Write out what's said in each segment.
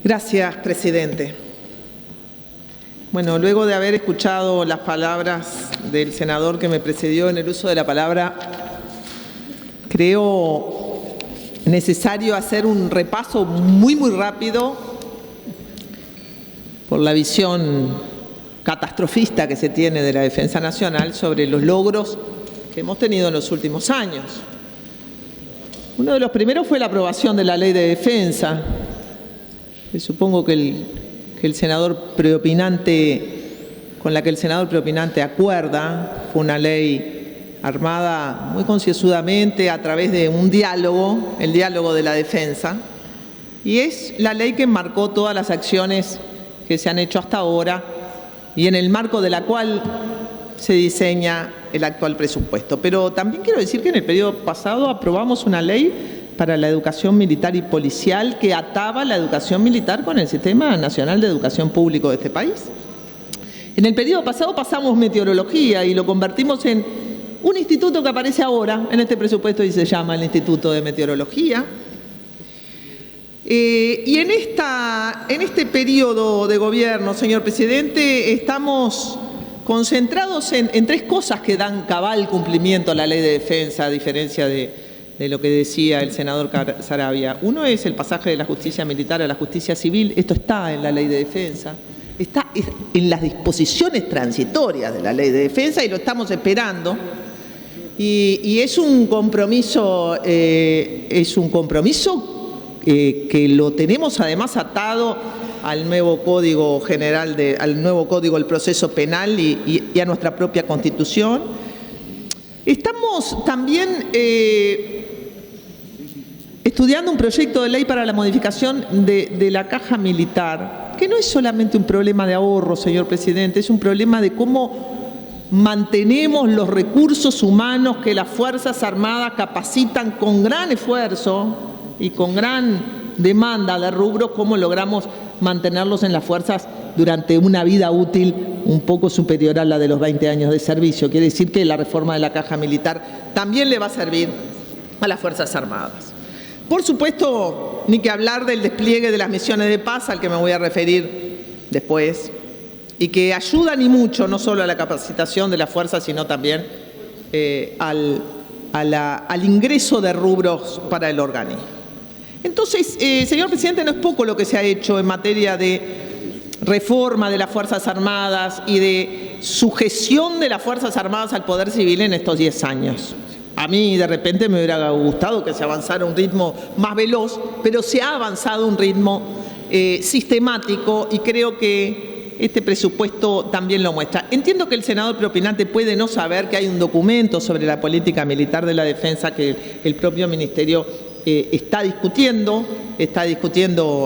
Gracias, presidente. Bueno, luego de haber escuchado las palabras del senador que me precedió en el uso de la palabra, creo necesario hacer un repaso muy rápido por la visión catastrofista que se tiene de la defensa nacional sobre los logros que hemos tenido en los últimos años. Uno de los primeros fue la aprobación de la Ley de Defensa. Supongo que el senador preopinante, con la que el senador preopinante acuerda, fue una ley armada muy concienzudamente a través de un diálogo, el diálogo de la defensa, y es la ley que marcó todas las acciones que se han hecho hasta ahora y en el marco de la cual se diseña el actual presupuesto. Pero también quiero decir que en el periodo pasado aprobamos una ley para la educación militar y policial que ataba la educación militar con el Sistema Nacional de Educación Público de este país. En el periodo pasado pasamos meteorología y lo convertimos en un instituto que aparece ahora en este presupuesto y se llama el Instituto de Meteorología. Y en este periodo de gobierno, señor presidente, estamos concentrados en tres cosas que dan cabal cumplimiento a la Ley de Defensa, a diferencia de lo que decía el senador Saravia. Uno es el pasaje de la justicia militar a la justicia civil. Esto está en la Ley de Defensa, está en las disposiciones transitorias de la Ley de Defensa y lo estamos esperando. Y es un compromiso, que lo tenemos además atado al nuevo Código General, al nuevo Código del Proceso Penal y a nuestra propia Constitución. Estamos también estudiando un proyecto de ley para la modificación de la caja militar, que no es solamente un problema de ahorro, señor presidente, es un problema de cómo mantenemos los recursos humanos que las Fuerzas Armadas capacitan con gran esfuerzo y con gran demanda de rubros, cómo logramos mantenerlos en las fuerzas durante una vida útil un poco superior a la de los 20 años de servicio. Quiere decir que la reforma de la caja militar también le va a servir a las Fuerzas Armadas. Por supuesto, ni que hablar del despliegue de las misiones de paz, al que me voy a referir después, y que ayudan y mucho, no solo a la capacitación de las fuerzas, sino también al ingreso de rubros para el organismo. Entonces, señor presidente, no es poco lo que se ha hecho en materia de reforma de las Fuerzas Armadas y de sujeción de las Fuerzas Armadas al Poder Civil en estos 10 años. A mí de repente me hubiera gustado que se avanzara a un ritmo más veloz, pero se ha avanzado a un ritmo sistemático y creo que este presupuesto también lo muestra. Entiendo que el senador preopinante puede no saber que hay un documento sobre la política militar de la defensa que el propio ministerio está discutiendo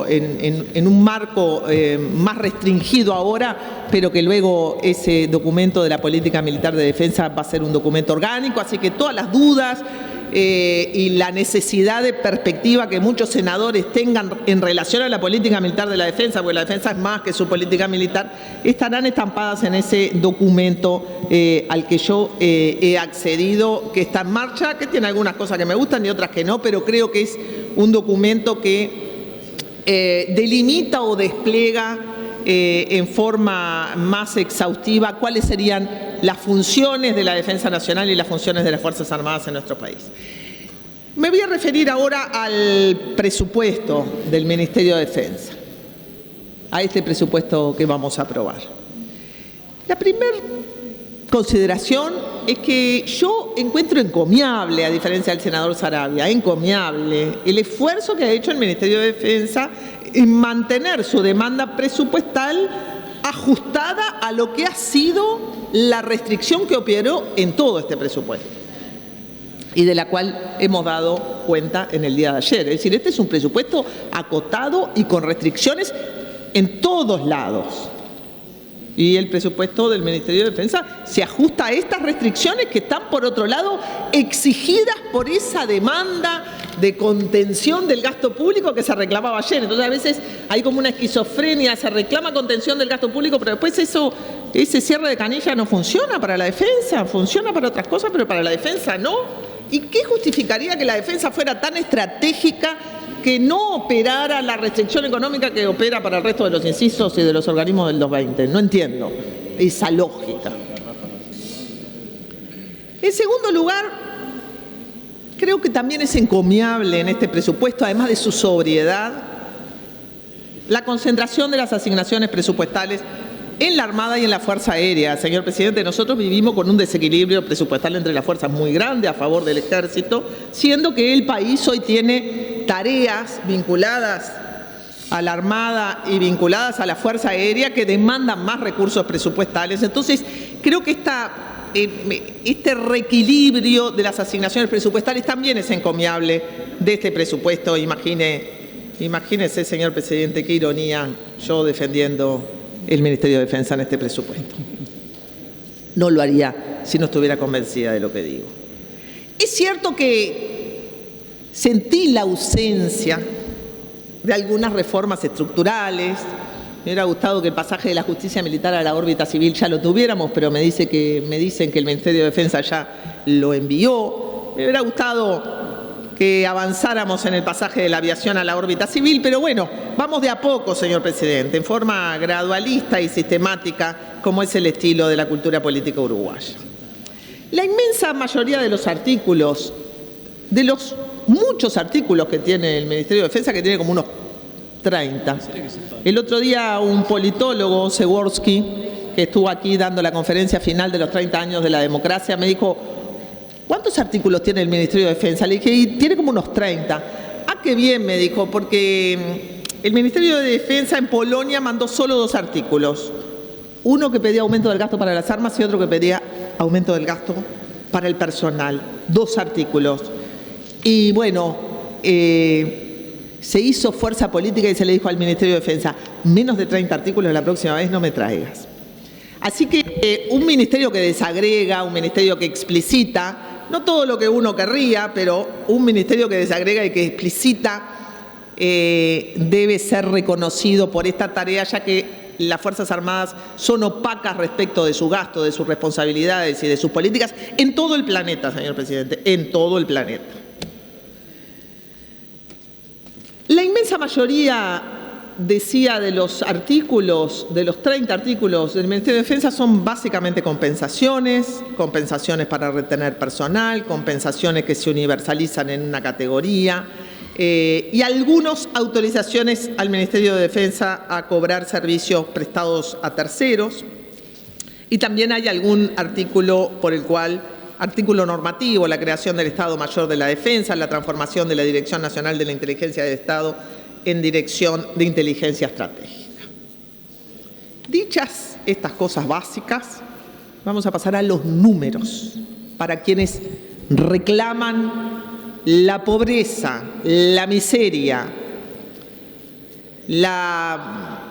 en un marco más restringido ahora, pero que luego ese documento de la política militar de defensa va a ser un documento orgánico, así que todas las dudas y la necesidad de perspectiva que muchos senadores tengan en relación a la política militar de la defensa, porque la defensa es más que su política militar, estarán estampadas en ese documento al que yo he accedido, que está en marcha, que tiene algunas cosas que me gustan y otras que no, pero creo que es un documento que delimita o despliega en forma más exhaustiva cuáles serían las funciones de la defensa nacional y las funciones de las Fuerzas Armadas en nuestro país. Me voy a referir ahora al presupuesto del Ministerio de Defensa, a este presupuesto que vamos a aprobar. La primera consideración es que yo encuentro encomiable, a diferencia del senador Saravia, encomiable el esfuerzo que ha hecho el Ministerio de Defensa en mantener su demanda presupuestal ajustada a lo que ha sido la restricción que operó en todo este presupuesto y de la cual hemos dado cuenta en el día de ayer. Es decir, este es un presupuesto acotado y con restricciones en todos lados. Y el presupuesto del Ministerio de Defensa se ajusta a estas restricciones que están, por otro lado, exigidas por esa demanda de contención del gasto público que se reclamaba ayer. Entonces, a veces hay como una esquizofrenia, se reclama contención del gasto público, pero después ese cierre de canilla no funciona para la defensa, funciona para otras cosas, pero para la defensa no. ¿Y qué justificaría que la defensa fuera tan estratégica que no operara la restricción económica que opera para el resto de los incisos y de los organismos del 220. No entiendo esa lógica. En segundo lugar, creo que también es encomiable en este presupuesto, además de su sobriedad, la concentración de las asignaciones presupuestales en la Armada y en la Fuerza Aérea. Señor presidente, nosotros vivimos con un desequilibrio presupuestal entre las fuerzas muy grande a favor del Ejército, siendo que el país hoy tiene tareas vinculadas a la Armada y vinculadas a la Fuerza Aérea que demandan más recursos presupuestales. Entonces, creo que este reequilibrio de las asignaciones presupuestales también es encomiable de este presupuesto. Imagínese, señor presidente, qué ironía yo defendiendo el Ministerio de Defensa en este presupuesto. No lo haría si no estuviera convencida de lo que digo. Es cierto que sentí la ausencia de algunas reformas estructurales. Me hubiera gustado que el pasaje de la justicia militar a la órbita civil ya lo tuviéramos, pero me dicen que el Ministerio de Defensa ya lo envió. Me hubiera gustado que avanzáramos en el pasaje de la aviación a la órbita civil, pero bueno, vamos de a poco, señor presidente, en forma gradualista y sistemática, como es el estilo de la cultura política uruguaya. La inmensa mayoría de los artículos, de los muchos artículos que tiene el Ministerio de Defensa, que tiene como unos 30. El otro día un politólogo, Seworski, que estuvo aquí dando la conferencia final de los 30 años de la democracia, me dijo: ¿cuántos artículos tiene el Ministerio de Defensa? Le dije: y tiene como unos 30. Ah, qué bien, me dijo, porque el Ministerio de Defensa en Polonia mandó solo 2 artículos. Uno que pedía aumento del gasto para las armas y otro que pedía aumento del gasto para el personal. 2 artículos. Y bueno, se hizo fuerza política y se le dijo al Ministerio de Defensa: menos de 30 artículos la próxima vez no me traigas. Así que un ministerio que desagrega, un ministerio que explicita, no todo lo que uno querría, pero un ministerio que desagrega y que explicita debe ser reconocido por esta tarea, ya que las Fuerzas Armadas son opacas respecto de su gasto, de sus responsabilidades y de sus políticas en todo el planeta, señor presidente, en todo el planeta. La inmensa mayoría, decía, de los artículos, de los 30 artículos del Ministerio de Defensa son básicamente compensaciones para retener personal, compensaciones que se universalizan en una categoría y algunas autorizaciones al Ministerio de Defensa a cobrar servicios prestados a terceros. Y también hay algún artículo por el cual, artículo normativo, la creación del Estado Mayor de la Defensa, la transformación de la Dirección Nacional de la Inteligencia del Estado en Dirección de Inteligencia Estratégica. Dichas estas cosas básicas, vamos a pasar a los números para quienes reclaman la pobreza, la miseria, la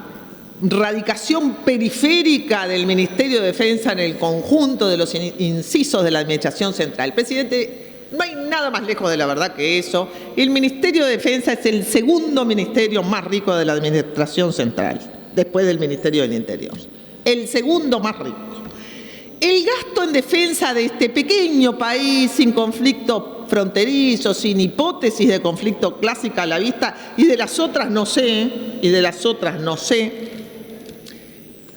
radicación periférica del Ministerio de Defensa en el conjunto de los incisos de la Administración Central. Presidente, no hay nada más lejos de la verdad que eso. El Ministerio de Defensa es el segundo ministerio más rico de la Administración Central, después del Ministerio del Interior. El segundo más rico. El gasto en defensa de este pequeño país, sin conflicto fronterizo, sin hipótesis de conflicto clásica a la vista, y de las otras no sé,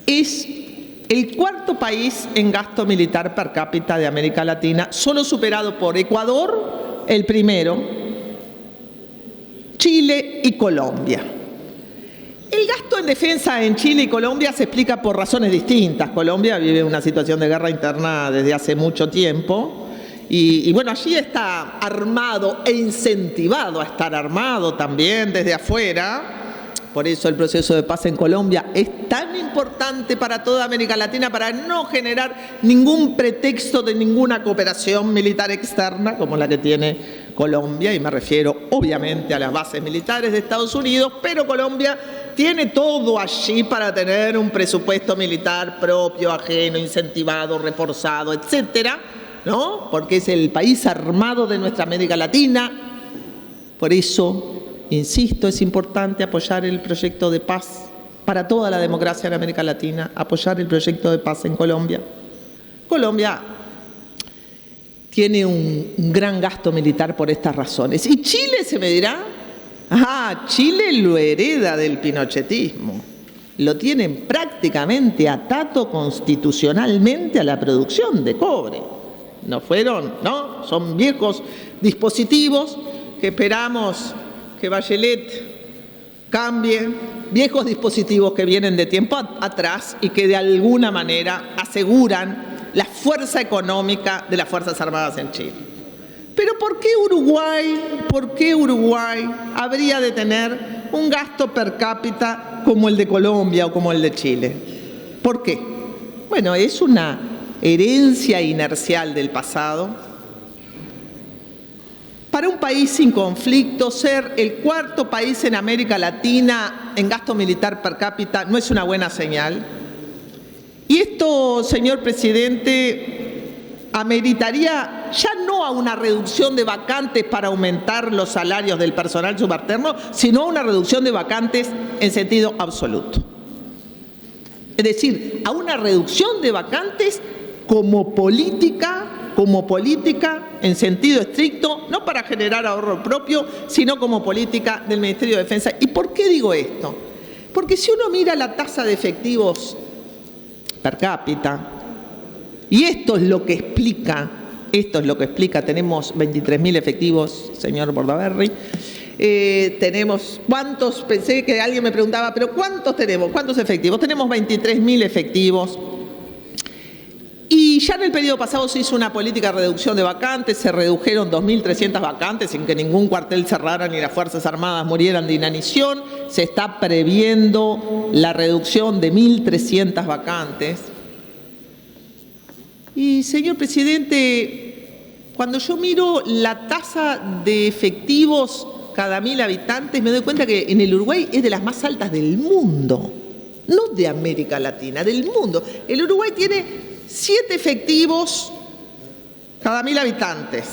es el 4º país en gasto militar per cápita de América Latina, solo superado por Ecuador, el primero, Chile y Colombia. El gasto en defensa en Chile y Colombia se explica por razones distintas. Colombia vive una situación de guerra interna desde hace mucho tiempo y bueno, allí está armado e incentivado a estar armado también desde afuera. Por eso el proceso de paz en Colombia es tan importante para toda América Latina, para no generar ningún pretexto de ninguna cooperación militar externa como la que tiene Colombia, y me refiero obviamente a las bases militares de Estados Unidos, pero Colombia tiene todo allí para tener un presupuesto militar propio, ajeno, incentivado, reforzado, etcétera, ¿no? Porque es el país armado de nuestra América Latina. Por eso, insisto, es importante apoyar el proyecto de paz para toda la democracia en América Latina, apoyar el proyecto de paz en Colombia. Colombia tiene un gran gasto militar por estas razones. Y Chile, se me dirá, Chile lo hereda del pinochetismo. Lo tienen prácticamente atado constitucionalmente a la producción de cobre. ¿No? Son viejos dispositivos que esperamos que Bachelet cambie, viejos dispositivos que vienen de tiempo atrás y que de alguna manera aseguran la fuerza económica de las Fuerzas Armadas en Chile. Pero ¿por qué Uruguay habría de tener un gasto per cápita como el de Colombia o como el de Chile? ¿Por qué? Bueno, es una herencia inercial del pasado. Para un país sin conflicto, ser el cuarto país en América Latina en gasto militar per cápita no es una buena señal. Y esto, señor presidente, ameritaría ya no a una reducción de vacantes para aumentar los salarios del personal subalterno, sino a una reducción de vacantes en sentido absoluto. Es decir, a una reducción de vacantes como política en sentido estricto, no para generar ahorro propio, sino como política del Ministerio de Defensa. ¿Y por qué digo esto? Porque si uno mira la tasa de efectivos per cápita, y esto es lo que explica, tenemos 23.000 efectivos, señor Bordaberry, tenemos, ¿cuántos? Pensé que alguien me preguntaba, ¿pero cuántos tenemos? ¿Cuántos efectivos? Tenemos 23.000 efectivos. Y ya en el periodo pasado se hizo una política de reducción de vacantes, se redujeron 2.300 vacantes sin que ningún cuartel cerrara ni las Fuerzas Armadas murieran de inanición. Se está previendo la reducción de 1.300 vacantes. Y, señor presidente, cuando yo miro la tasa de efectivos cada 1.000 habitantes, me doy cuenta que en el Uruguay es de las más altas del mundo, no de América Latina, del mundo. El Uruguay tiene 7 efectivos cada 1.000 habitantes.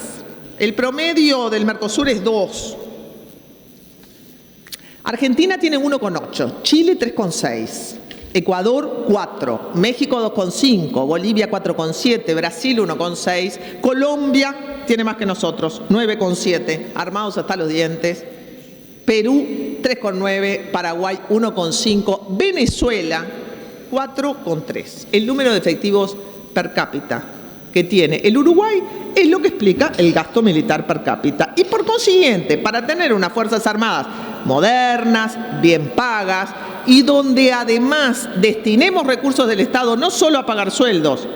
El promedio del Mercosur es 2. Argentina tiene 1,8, Chile 3,6. Ecuador 4, México 2,5, Bolivia 4,7, Brasil 1,6, Colombia tiene más que nosotros, 9,7, armados hasta los dientes, Perú 3,9, Paraguay 1,5, Venezuela 4,3. El número de efectivos per cápita que tiene el Uruguay es lo que explica el gasto militar per cápita. Y por consiguiente, para tener unas Fuerzas Armadas modernas, bien pagas, y donde además destinemos recursos del Estado no solo a pagar sueldos,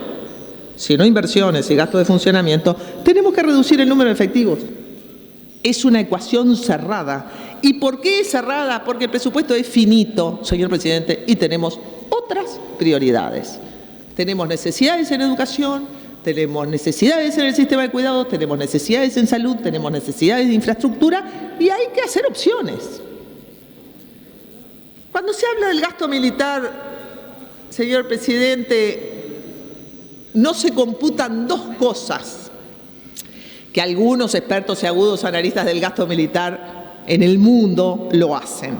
sino inversiones y gastos de funcionamiento, tenemos que reducir el número de efectivos. Es una ecuación cerrada. ¿Y por qué es cerrada? Porque el presupuesto es finito, señor presidente, y tenemos otras prioridades. Tenemos necesidades en educación, tenemos necesidades en el sistema de cuidados, tenemos necesidades en salud, tenemos necesidades de infraestructura y hay que hacer opciones. Cuando se habla del gasto militar, señor presidente, no se computan dos cosas que algunos expertos y agudos analistas del gasto militar en el mundo lo hacen.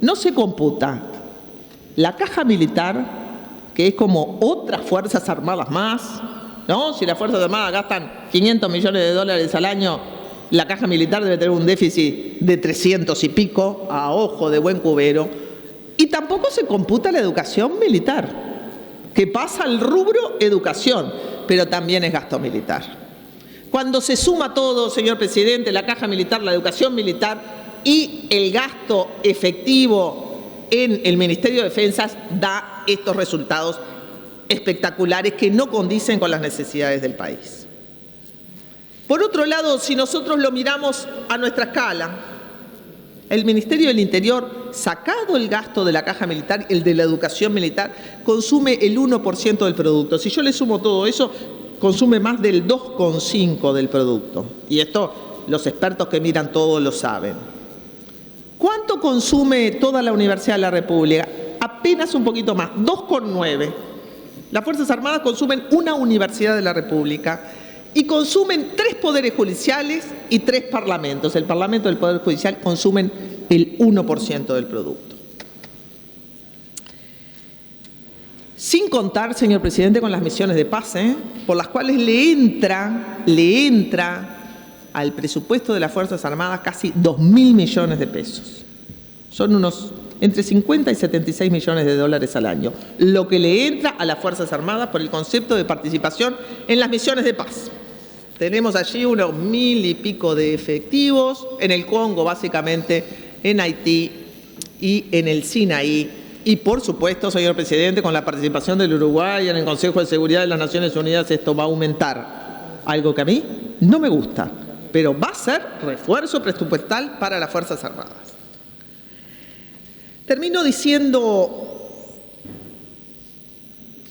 No se computa la caja militar, que es como otras Fuerzas Armadas más, ¿no? Si las Fuerzas Armadas gastan 500 millones de dólares al año, la caja militar debe tener un déficit de 300 y pico, a ojo de buen cubero. Y tampoco se computa la educación militar, que pasa al rubro educación, pero también es gasto militar. Cuando se suma todo, señor presidente, la caja militar, la educación militar y el gasto efectivo en el Ministerio de Defensa, da estos resultados espectaculares que no condicen con las necesidades del país. Por otro lado, si nosotros lo miramos a nuestra escala, el Ministerio del Interior, sacado el gasto de la caja militar, el de la educación militar, consume el 1% del producto. Si yo le sumo todo eso, consume más del 2,5% del producto. Y esto los expertos que miran todo lo saben. ¿Cuánto consume toda la Universidad de la República? Apenas un poquito más, 2,9%. Las Fuerzas Armadas consumen una Universidad de la República y consumen 3 poderes judiciales y 3 parlamentos. El Parlamento y el Poder Judicial consumen el 1% del producto. Sin contar, señor presidente, con las misiones de paz, por las cuales le entra al presupuesto de las Fuerzas Armadas casi 2.000 millones de pesos. Son unos entre 50 y 76 millones de dólares al año, lo que le entra a las Fuerzas Armadas por el concepto de participación en las misiones de paz. Tenemos allí unos 1.000 y pico de efectivos, en el Congo básicamente, en Haití y en el Sinaí. Y por supuesto, señor presidente, con la participación del Uruguay en el Consejo de Seguridad de las Naciones Unidas, esto va a aumentar, algo que a mí no me gusta, pero va a ser refuerzo presupuestal para las Fuerzas Armadas. Termino diciendo,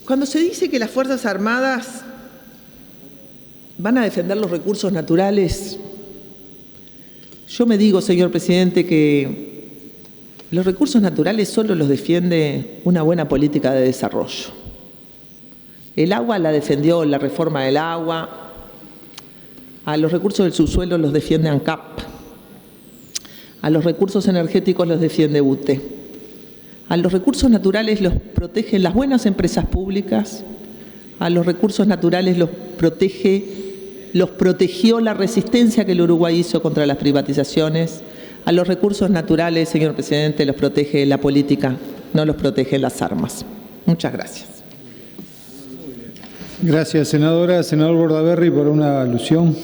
cuando se dice que las Fuerzas Armadas van a defender los recursos naturales, yo me digo, señor presidente, que los recursos naturales solo los defiende una buena política de desarrollo. El agua la defendió la reforma del agua, a los recursos del subsuelo los defiende ANCAP, a los recursos energéticos los defiende UTE. A los recursos naturales los protegen las buenas empresas públicas, a los recursos naturales los protegió la resistencia que el Uruguay hizo contra las privatizaciones, a los recursos naturales, señor presidente, los protege la política, no los protegen las armas. Muchas gracias. Gracias, senadora. Senador Bordaberry, por una alusión.